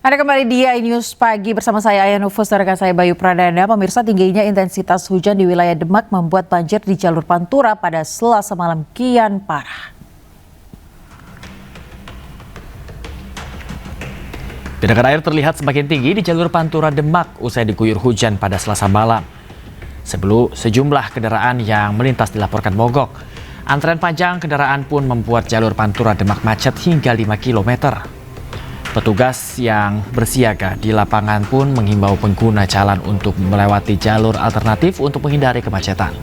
Anda kembali di iNews Pagi bersama saya Aya Nufus dan rekan saya Bayu Pradana. Pemirsa, tingginya intensitas hujan di wilayah Demak membuat banjir di jalur Pantura pada Selasa malam kian parah. Genangan air terlihat semakin tinggi di jalur Pantura Demak usai diguyur hujan pada Selasa malam. Sebelum sejumlah kendaraan yang melintas dilaporkan mogok. Antrean panjang kendaraan pun membuat jalur Pantura Demak macet hingga 5 km. Petugas yang bersiaga di lapangan pun menghimbau pengguna jalan untuk melewati jalur alternatif untuk menghindari kemacetan.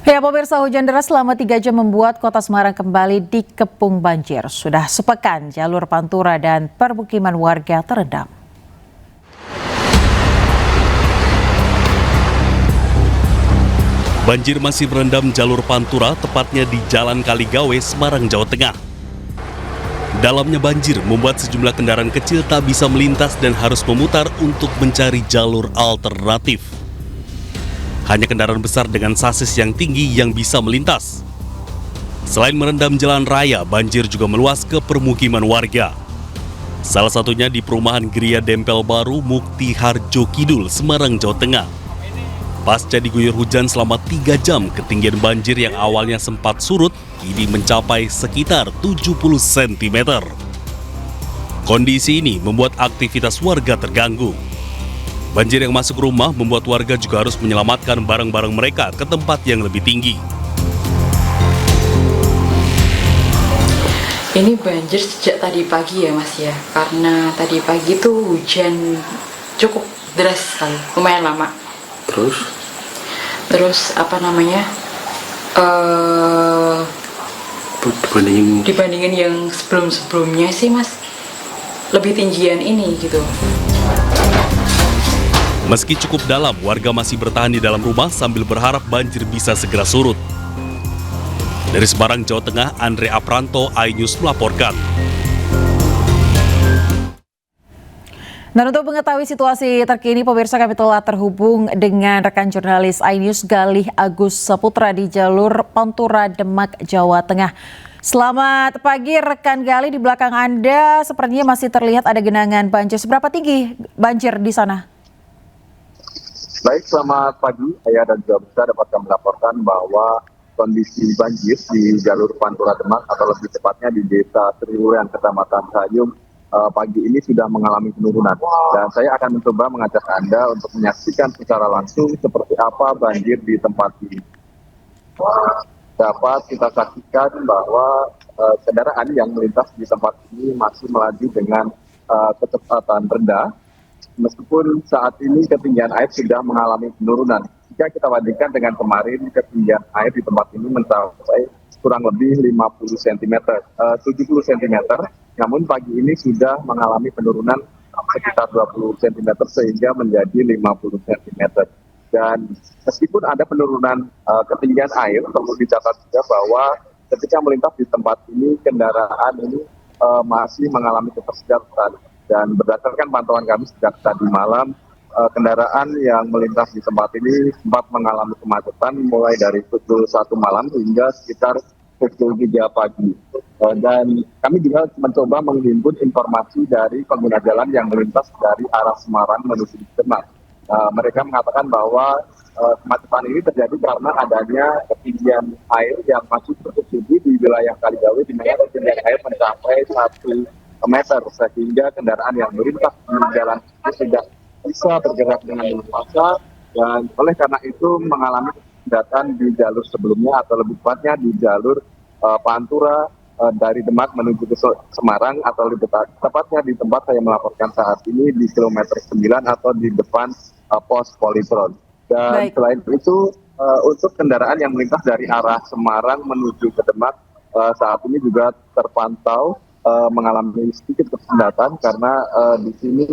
Ya, pemirsa, hujan deras selama 3 jam membuat kota Semarang kembali dikepung banjir. Sudah sepekan jalur Pantura dan permukiman warga terendam. Banjir masih merendam jalur Pantura, tepatnya di Jalan Kaligawe, Semarang, Jawa Tengah. Dalamnya banjir membuat sejumlah kendaraan kecil tak bisa melintas dan harus memutar untuk mencari jalur alternatif. Hanya kendaraan besar dengan sasis yang tinggi yang bisa melintas. Selain merendam jalan raya, banjir juga meluas ke permukiman warga. Salah satunya di perumahan Gria Dempel Baru, Mukti Harjo Kidul, Semarang, Jawa Tengah. Pasca diguyur hujan selama 3 jam, ketinggian banjir yang awalnya sempat surut kini mencapai sekitar 70 cm. Kondisi ini membuat aktivitas warga terganggu. Banjir yang masuk rumah membuat warga juga harus menyelamatkan barang-barang mereka ke tempat yang lebih tinggi. Ini banjir sejak tadi pagi ya Mas ya, karena tadi pagi tuh hujan cukup deras sekali, lumayan lama. Terus dibandingin yang sebelumnya sih Mas, lebih tinggian ini gitu. Meski cukup dalam, warga masih bertahan di dalam rumah sambil berharap banjir bisa segera surut. Dari Semarang, Jawa Tengah, Andre Apranto, iNews melaporkan. Dan untuk mengetahui situasi terkini, pemirsa, kami telah terhubung dengan rekan jurnalis iNews Galih Agus Saputra di jalur Pantura Demak, Jawa Tengah. Selamat pagi rekan Galih, di belakang Anda sepertinya masih terlihat ada genangan banjir. Seberapa tinggi banjir di sana? Baik, selamat pagi. Saya dan juga bisa dapat kami laporkan bahwa kondisi banjir di jalur Pantura Demak atau lebih tepatnya di Desa Triwulan, Kecamatan Sayung, pagi ini sudah mengalami penurunan. Dan saya akan mencoba mengajak Anda untuk menyaksikan secara langsung seperti apa banjir di tempat ini. Dapat kita saksikan bahwa kendaraan yang melintas di tempat ini masih melaju dengan kecepatan rendah, meskipun saat ini ketinggian air sudah mengalami penurunan. Jika kita bandingkan dengan kemarin, ketinggian air di tempat ini mencapai kurang lebih 50 cm, 70 cm. Namun pagi ini sudah mengalami penurunan sekitar 20 cm sehingga menjadi 50 cm. Dan meskipun ada penurunan ketinggian air, perlu dicatat juga bahwa ketika melintas di tempat ini, kendaraan ini masih mengalami ketersediaan. Dan berdasarkan pantauan kami sejak tadi malam, kendaraan yang melintas di tempat ini sempat mengalami kemacetan mulai dari pukul 1 malam hingga sekitar pukul 3 pagi. Dan kami juga mencoba menghimpun informasi dari pengguna jalan yang melintas dari arah Semarang menuju Demak. Mereka mengatakan bahwa kemacetan ini terjadi karena adanya ketinggian air yang masih cukup tinggi di wilayah Kaligawe, di mana ketinggian air mencapai 1 meter, sehingga kendaraan yang melintas di jalan itu tidak bisa bergerak dengan leluasa, dan oleh karena itu mengalami kepadatan di jalur sebelumnya atau lebih tepatnya di jalur Pantura dari Demak menuju ke Semarang, atau lebih tepatnya di tempat saya melaporkan saat ini di kilometer 9 atau di depan pos Politron. Dan selain itu untuk kendaraan yang melintas dari arah Semarang menuju ke Demak saat ini juga terpantau mengalami sedikit kepadatan karena di sini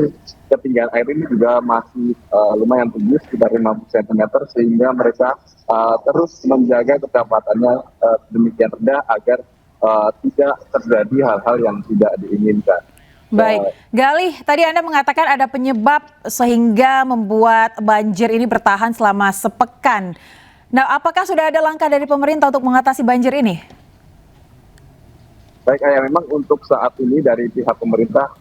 ketinggian air ini juga masih lumayan tinggi, sekitar 50 cm, sehingga mereka terus menjaga kecepatannya demikian rendah agar tidak terjadi hal-hal yang tidak diinginkan. Baik, Galih, tadi Anda mengatakan ada penyebab sehingga membuat banjir ini bertahan selama sepekan. Nah, apakah sudah ada langkah dari pemerintah untuk mengatasi banjir ini? Baik, memang untuk saat ini dari pihak pemerintah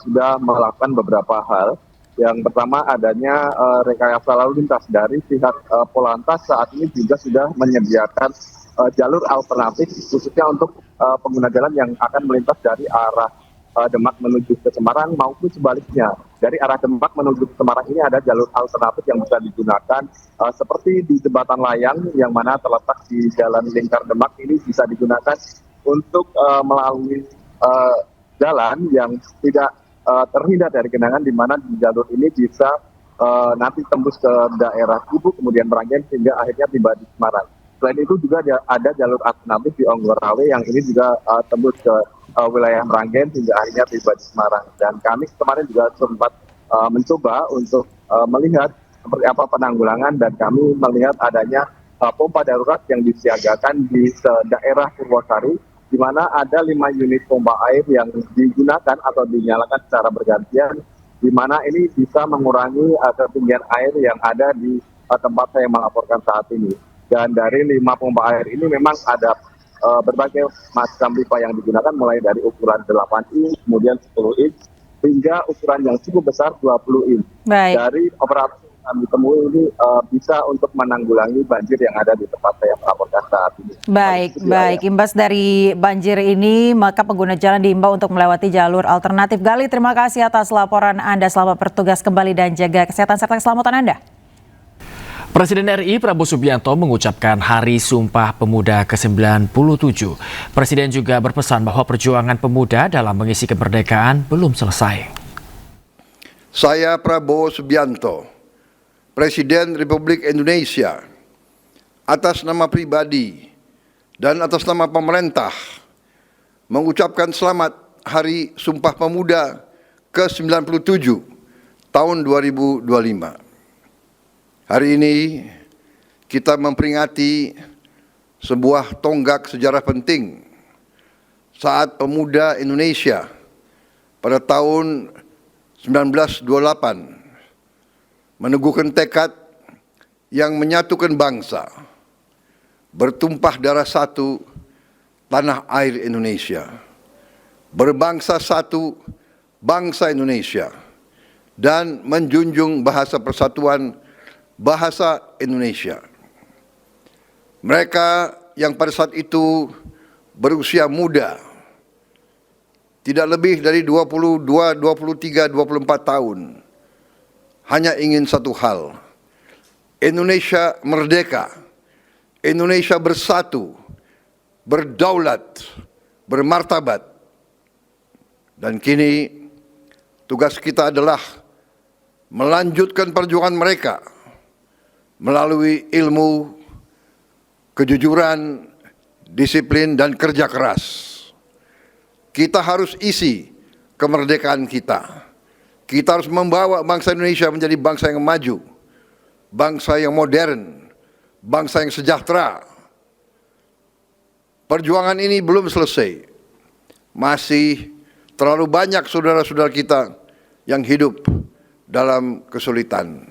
sudah melakukan beberapa hal. Yang pertama adanya rekayasa lalu lintas dari pihak Polantas saat ini juga sudah menyediakan jalur alternatif khususnya untuk pengguna jalan yang akan melintas dari arah Demak menuju ke Semarang maupun sebaliknya. Dari arah Demak menuju ke Semarang ini ada jalur alternatif yang bisa digunakan seperti di jembatan layang yang mana terletak di Jalan Lingkar Demak ini bisa digunakan untuk melalui jalan yang tidak terhindar dari genangan, di mana di jalur ini bisa nanti tembus ke daerah Kubu kemudian Meranggen hingga akhirnya tiba di Semarang. Selain itu juga ada jalur alternatif di Onggorawe yang ini juga tembus ke wilayah Meranggen hingga akhirnya tiba di Semarang. Dan kami kemarin juga sempat mencoba untuk melihat seperti apa penanggulangan, dan kami melihat adanya pompa darurat yang disiagakan di daerah Purwosari, di mana ada 5 unit pompa air yang digunakan atau dinyalakan secara bergantian, di mana ini bisa mengurangi ketinggian air yang ada di tempat saya melaporkan saat ini. Dan dari 5 pompa air ini memang ada berbagai macam pipa yang digunakan, mulai dari ukuran 8 inch, kemudian 10 inch, hingga ukuran yang cukup besar 20 inch. Baik. Dari operator yang ditemui ini bisa untuk menanggulangi banjir yang ada di tempat saya melaporkan saat ini. Baik. Imbas dari banjir ini, maka pengguna jalan diimbau untuk melewati jalur alternatif. Gali, terima kasih atas laporan Anda. Selamat bertugas kembali dan jaga kesehatan serta keselamatan Anda. Presiden RI Prabowo Subianto mengucapkan Hari Sumpah Pemuda ke-97. Presiden juga berpesan bahwa perjuangan pemuda dalam mengisi kemerdekaan belum selesai. Saya Prabowo Subianto, Presiden Republik Indonesia, atas nama pribadi dan atas nama pemerintah, mengucapkan selamat Hari Sumpah Pemuda ke-97 tahun 2025. Hari ini kita memperingati sebuah tonggak sejarah penting saat pemuda Indonesia pada tahun 1928 meneguhkan tekad yang menyatukan bangsa, bertumpah darah satu tanah air Indonesia, berbangsa satu bangsa Indonesia, dan menjunjung bahasa persatuan bahasa Indonesia. Mereka yang pada saat itu berusia muda, tidak lebih dari 22, 23, 24 tahun, hanya ingin satu hal: Indonesia merdeka, Indonesia bersatu, berdaulat, bermartabat. Dan kini tugas kita adalah melanjutkan perjuangan mereka melalui ilmu, kejujuran, disiplin, dan kerja keras. Kita harus isi kemerdekaan kita. Kita harus membawa bangsa Indonesia menjadi bangsa yang maju, bangsa yang modern, bangsa yang sejahtera. Perjuangan ini belum selesai. Masih terlalu banyak saudara-saudara kita yang hidup dalam kesulitan.